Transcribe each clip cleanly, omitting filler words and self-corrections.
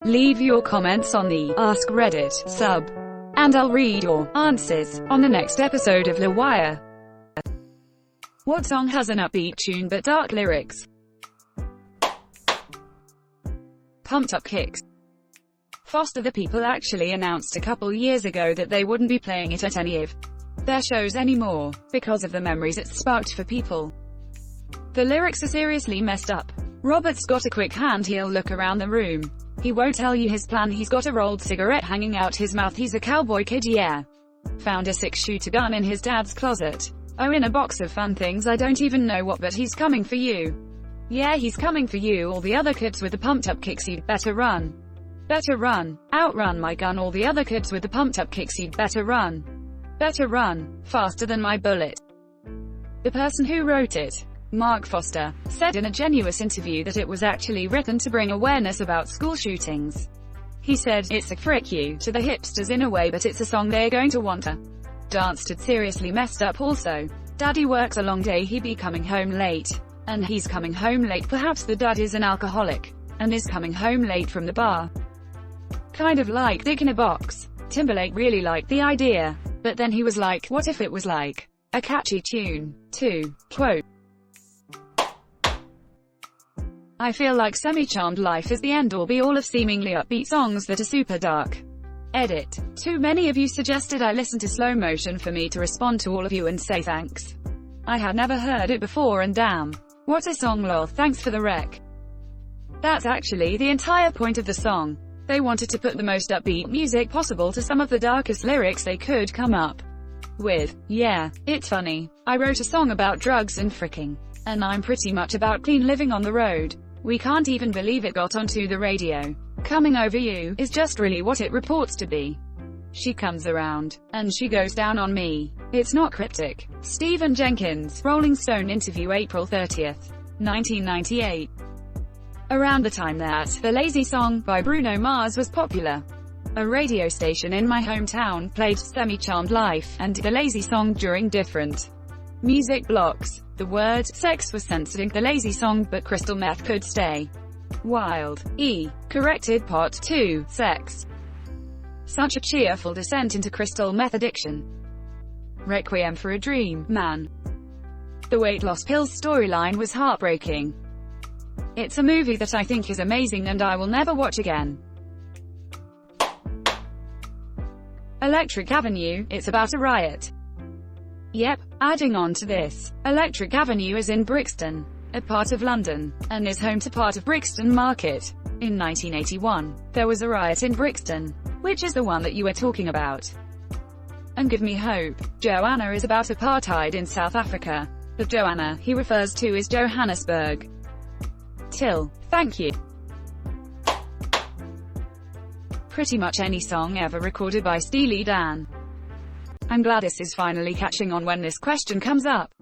Leave your comments on the Ask Reddit sub, and I'll read your answers on the next episode of LWIAR. What song has an upbeat tune but dark lyrics? Pumped Up Kicks. Foster the People actually announced a couple years ago that they wouldn't be playing it at any of their shows anymore, because of the memories it sparked for people. The lyrics are seriously messed up. Robert's got a quick hand, he'll look around the room. He won't tell you his plan, he's got a rolled cigarette hanging out his mouth, he's a cowboy kid, yeah. Found a 6-shooter gun in his dad's closet. Oh, in a box of fun things, I don't even know what, but he's coming for you. Yeah, he's coming for you, all the other kids with the pumped up kicks, you'd better run. Better run. Outrun my gun, all the other kids with the pumped up kicks, you'd better run. Better run. Faster than my bullet. The person who wrote it, Mark Foster, said in a Genuous interview that it was actually written to bring awareness about school shootings. He said, "It's a frick you to the hipsters in a way, but it's a song they're going to want to dance to." Seriously messed up. Also, Daddy works a long day, he be coming home late. And he's coming home late. Perhaps the dad is an alcoholic, and is coming home late from the bar. Kind of like Dick in a Box. Timberlake really liked the idea, but then he was like, what if it was like a catchy tune, too? Quote, "I feel like Semi-Charmed Life is the end-all be-all of seemingly upbeat songs that are super dark." Edit. Too many of you suggested I listen to Slow Motion for me to respond to all of you and say thanks. I had never heard it before, and damn, what a song, lol, thanks for the rec. That's actually the entire point of the song. They wanted to put the most upbeat music possible to some of the darkest lyrics they could come up with. Yeah, it's funny. I wrote a song about drugs and fricking, and I'm pretty much about clean living on the road. We can't even believe it got onto the radio. Coming over you is just really what it reports to be. She comes around, and she goes down on me. It's not cryptic. Stephen Jenkins, Rolling Stone interview, April 30th, 1998. Around the time that The Lazy Song by Bruno Mars was popular, a radio station in my hometown played Semi-Charmed Life and The Lazy Song during different music blocks. The word sex was censored in The Lazy Song, but crystal meth could stay. Wild. Corrected Part 2, Sex. Such a cheerful descent into crystal meth addiction. Requiem for a Dream, Man. The weight loss pills storyline was heartbreaking. It's a movie that I think is amazing and I will never watch again. Electric Avenue, it's about a riot. Yep, adding on to this, Electric Avenue is in Brixton, a part of London, and is home to part of Brixton Market. In 1981, there was a riot in Brixton, which is the one that you were talking about. And give me hope. Joanna is about apartheid in South Africa. The Joanna he refers to is Johannesburg. Till. Thank you. Pretty much any song ever recorded by Steely Dan. I'm glad this is finally catching on when this question comes up.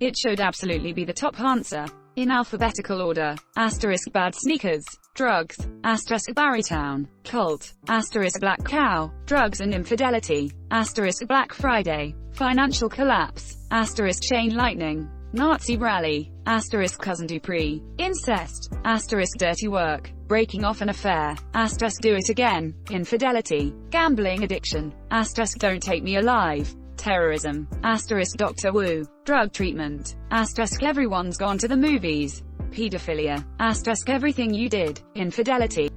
It should absolutely be the top answer. In alphabetical order. Asterisk Bad Sneakers. Drugs. Asterisk Barrytown. Cult. Asterisk Black Cow. Drugs and Infidelity. Asterisk Black Friday. Financial Collapse. Asterisk Chain Lightning. Nazi Rally. Asterisk Cousin Dupree. Incest. Asterisk Dirty Work. Breaking off an affair. Asterisk Do It Again. Infidelity. Gambling addiction. Asterisk Don't Take Me Alive. Terrorism. Asterisk Dr. Wu. Drug treatment. Asterisk Everyone's Gone to the Movies. Pedophilia. Asterisk Everything You Did. Infidelity.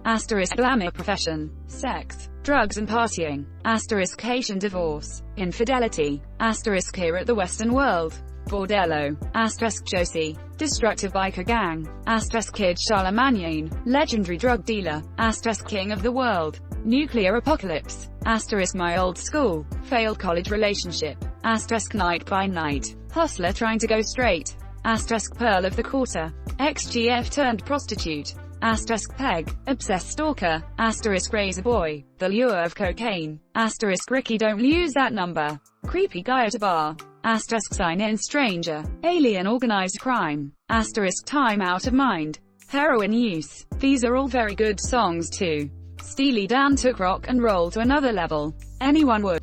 Asterisk Glamour Profession. Sex. Drugs and partying. Asterisk Haitian divorce. Infidelity. Asterisk Here at the Western World. Bordello. Asterisk Josie. Destructive biker gang. Asterisk Kid Charlemagne. Legendary drug dealer. Asterisk King of the World. Nuclear apocalypse. Asterisk My Old School. Failed college relationship. Asterisk Night by Night. Hustler trying to go straight. Asterisk Pearl of the Quarter. XGF turned prostitute. Asterisk Peg. Obsessed stalker. Asterisk Razor Boy. The lure of cocaine. Asterisk Ricky Don't Use That Number. Creepy guy at a bar. Asterisk Sign In Stranger. Alien organized crime. Asterisk Time Out of Mind. Heroin use. These are all very good songs too. Steely Dan took rock and roll to another level. Anyone would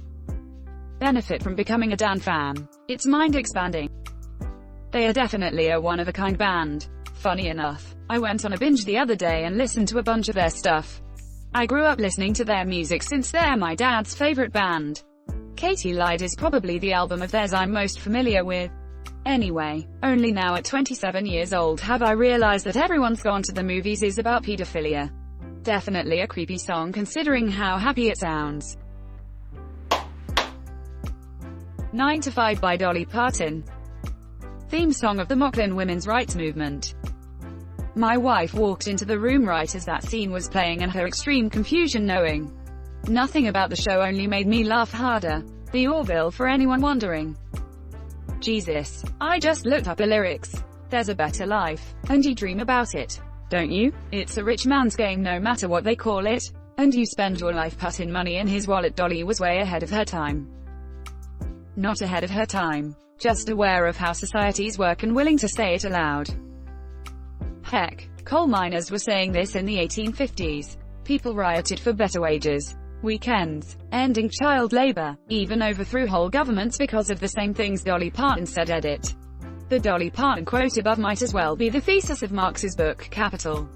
benefit from becoming a Dan fan. It's mind expanding. They are definitely a one-of-a-kind band. Funny enough, I went on a binge the other day and listened to a bunch of their stuff. I grew up listening to their music since they're my dad's favorite band. Katie Lied is probably the album of theirs I'm most familiar with. Anyway, only now at 27 years old have I realized that Everyone's Gone to the Movies is about pedophilia. Definitely a creepy song considering how happy it sounds. 9 to 5 by Dolly Parton. Theme song of the Mocklin women's rights movement. My wife walked into the room right as that scene was playing, and her extreme confusion knowing nothing about the show only made me laugh harder. The Orville, for anyone wondering. Jesus, I just looked up the lyrics. There's a better life, and you dream about it, don't you? It's a rich man's game no matter what they call it, and you spend your life putting money in his wallet. Dolly was way ahead of her time. Not ahead of her time, just aware of how societies work and willing to say it aloud. Heck, coal miners were saying this in the 1850s. People rioted for better wages, weekends, ending child labor, even overthrew whole governments because of the same things. Dolly Parton said. Edit. The Dolly Parton quote above might as well be the thesis of Marx's book, Capital.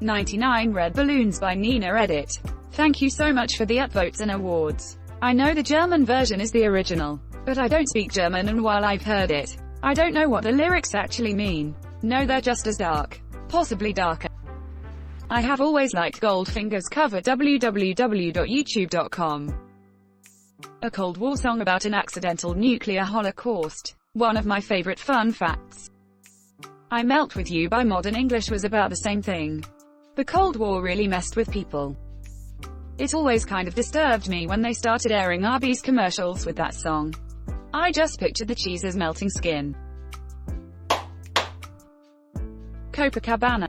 99 Red Balloons by Nina. Edit. Thank you so much for the upvotes and awards. I know the German version is the original, but I don't speak German, and while I've heard it, I don't know what the lyrics actually mean. No, they're just as dark. Possibly darker. I have always liked Goldfinger's cover www.youtube.com. A Cold War song about an accidental nuclear holocaust. One of my favorite fun facts. I Melt With You by Modern English was about the same thing. The Cold War really messed with people. It always kind of disturbed me when they started airing Arby's commercials with that song. I just pictured the cheese as melting skin. Copacabana.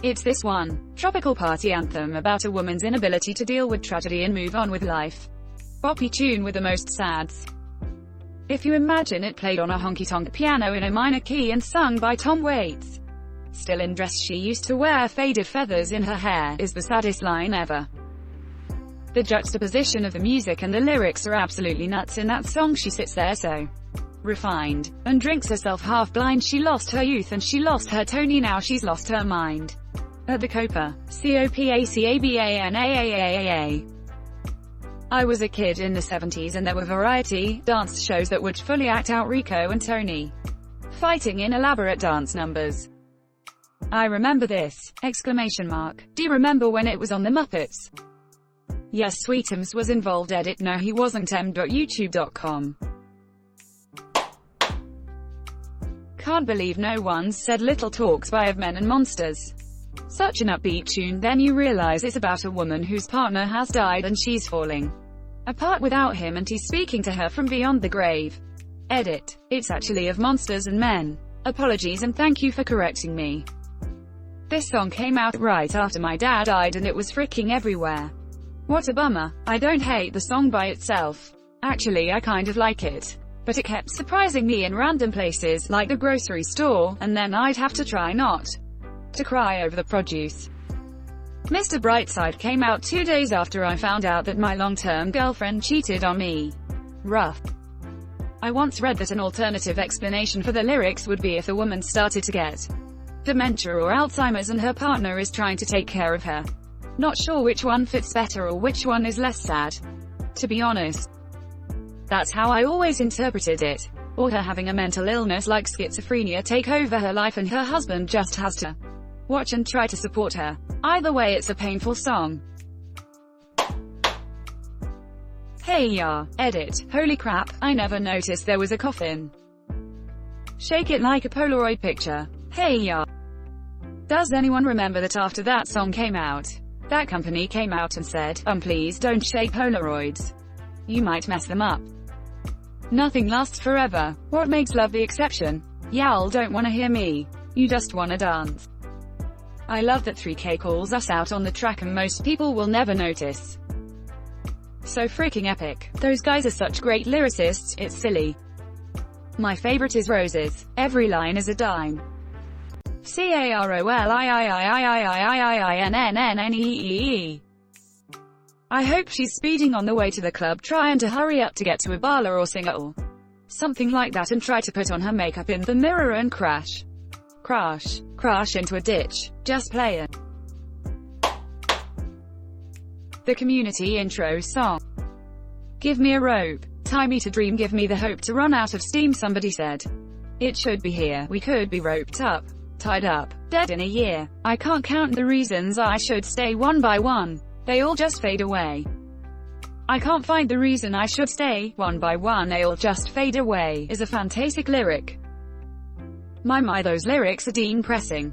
It's this one. Tropical party anthem about a woman's inability to deal with tragedy and move on with life. Boppy tune with the most sads. If you imagine it played on a honky-tonk piano in a minor key and sung by Tom Waits. Still in dress she used to wear faded feathers in her hair, is the saddest line ever. The juxtaposition of the music and the lyrics are absolutely nuts in that song. She sits there so refined, and drinks herself half blind. She lost her youth and she lost her Tony, now she's lost her mind. At the Copa. COPACABANAAAA. I was a kid in the 70s and there were variety dance shows that would fully act out Rico and Tony fighting in elaborate dance numbers. I remember this! Exclamation mark. Do you remember when it was on the Muppets? Yes, Sweetums was involved. Edit. No, he wasn't. m.youtube.com. Can't believe no one's said Little Talks by Of Men and Monsters. Such an upbeat tune, then you realize it's about a woman whose partner has died and she's falling apart without him and he's speaking to her from beyond the grave. Edit. It's actually Of Monsters and Men. Apologies and thank you for correcting me. This song came out right after my dad died and it was freaking everywhere. What a bummer. I don't hate the song by itself. Actually, I kind of like it. But it kept surprising me in random places, like the grocery store, and then I'd have to try not to cry over the produce. Mr. Brightside came out 2 days after I found out that my long-term girlfriend cheated on me. Rough. I once read that an alternative explanation for the lyrics would be if the woman started to get dementia or Alzheimer's and her partner is trying to take care of her. Not sure which one fits better or which one is less sad. To be honest, that's how I always interpreted it. Or her having a mental illness like schizophrenia take over her life and her husband just has to watch and try to support her. Either way, it's a painful song. Hey ya. Edit. Holy crap, I never noticed there was a coffin. Shake It Like a Polaroid Picture. Hey ya. Does anyone remember that after that song came out, that company came out and said, please don't shake Polaroids. You might mess them up. Nothing lasts forever. What makes love the exception? Y'all don't wanna hear me. You just wanna dance. I love that 3K calls us out on the track and most people will never notice. So freaking epic. Those guys are such great lyricists, it's silly. My favorite is Roses. Every line is a dime. CAROLIIIIIIIIIINNNNEE. I hope she's speeding on the way to the club trying to hurry up to get to Ibala or Singapore. something like that, and try to put on her makeup in the mirror and crash into a ditch. Just play it. The Community intro song. Give me a rope, tie me to dream, give me the hope to run out of steam. Somebody said it should be here, we could be roped up, tied up, dead in a year. I can't count the reasons I should stay one by one, they all just fade away. I can't find the reason I should stay, one by one they all just fade away, is a fantastic lyric. My, those lyrics are depressing.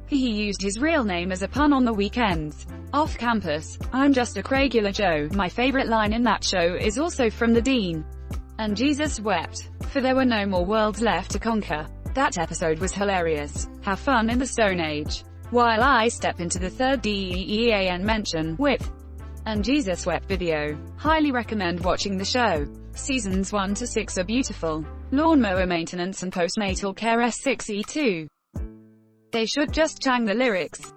He used his real name as a pun on the weekends. Off campus, I'm just a regular Joe. My favorite line in that show is also from the Dean. And Jesus wept, for there were no more worlds left to conquer. That episode was hilarious. Have fun in the Stone Age. While I step into the third DEEAN mention, with and Jesus wept video. Highly recommend watching the show. Seasons 1 to 6 are beautiful. Lawnmower maintenance and postnatal care S6E2. They should just chang the lyrics.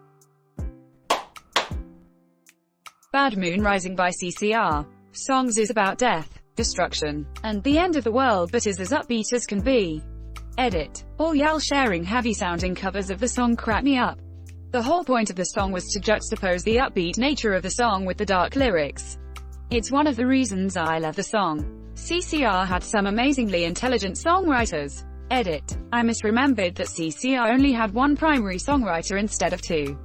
Bad Moon Rising by CCR. Songs is about death, destruction, and the end of the world, but is as upbeat as can be. Edit. All y'all sharing heavy sounding covers of the song crack me up. The whole point of the song was to juxtapose the upbeat nature of the song with the dark lyrics. It's one of the reasons I love the song. CCR had some amazingly intelligent songwriters. Edit. I misremembered that CCR only had one primary songwriter instead of two.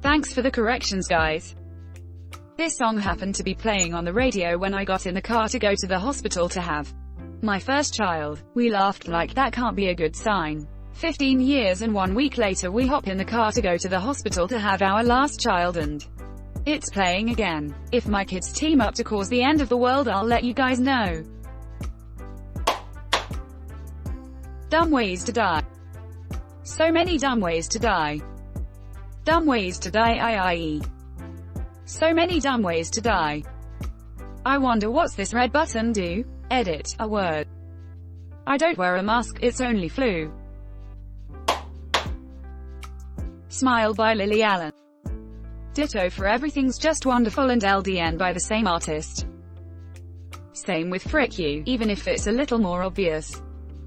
Thanks for the corrections, guys. This song happened to be playing on the radio when I got in the car to go to the hospital to have my first child. We laughed like that can't be a good sign. 15 years and 1 week later we hop in the car to go to the hospital to have our last child and it's playing again. If my kids team up to cause the end of the world, I'll let you guys know. Dumb ways to die. So many dumb ways to die. Dumb ways to die, i.e. So many dumb ways to die. I wonder what's this red button do? Edit. A word. I don't wear a mask, it's only flu. Smile by Lily Allen. Ditto for Everything's Just Wonderful and LDN by the same artist. Same with Frick You, even if it's a little more obvious.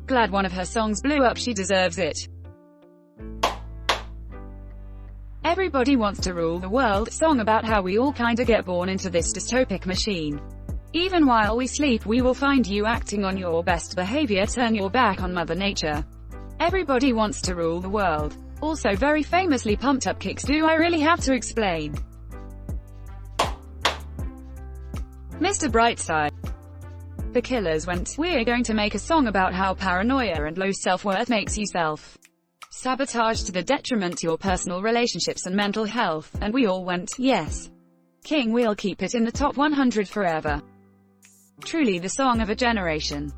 Glad one of her songs blew up, she deserves it. Everybody Wants to Rule the World, song about how we all kinda get born into this dystopic machine. Even while we sleep we will find you acting on your best behavior, turn your back on Mother Nature. Everybody wants to rule the world. Also very famously Pumped Up Kicks. Do I really have to explain? Mr. Brightside. The Killers went, we're going to make a song about how paranoia and low self-worth makes you self-sabotage to the detriment to your personal relationships and mental health, and we all went, yes. King, we'll keep it in the top 100 forever. Truly the song of a generation.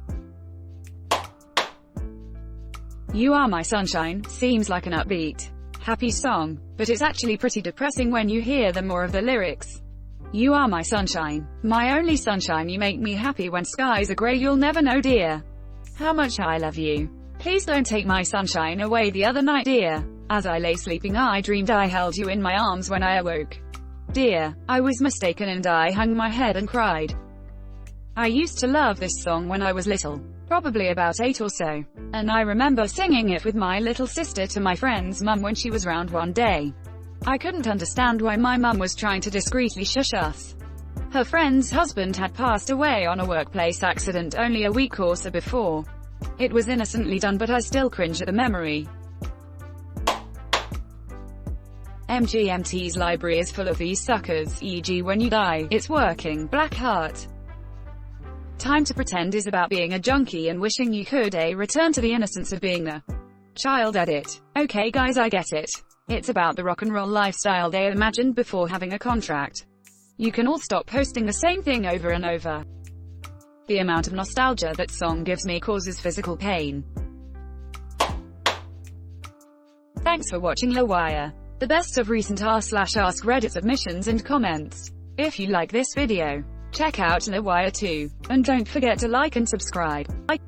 You Are My Sunshine seems like an upbeat, happy song, but it's actually pretty depressing when you hear the more of the lyrics. You are my sunshine, my only sunshine, you make me happy when skies are grey, you'll never know, dear, how much I love you. Please don't take my sunshine away. The other night, dear, as I lay sleeping I dreamed I held you in my arms when I awoke. Dear, I was mistaken and I hung my head and cried. I used to love this song when I was little, probably about 8 or so, and I remember singing it with my little sister to my friend's mum when she was round one day. I couldn't understand why my mum was trying to discreetly shush us. Her friend's husband had passed away on a workplace accident only a week or so before. It was innocently done, but I still cringe at the memory. MGMT's library is full of these suckers, e.g. When You Die, It's Working, Black Heart. Time to Pretend is about being a junkie and wishing you could return to the innocence of being a child. Edit. Okay guys, I get it. It's about the rock and roll lifestyle they imagined before having a contract. You can all stop posting the same thing over and over. The amount of nostalgia that song gives me causes physical pain. Thanks for watching LWIAR. The best of recent r/AskReddit submissions and comments. If you like this video, check out LWIAR too. And don't forget to like and subscribe. Bye.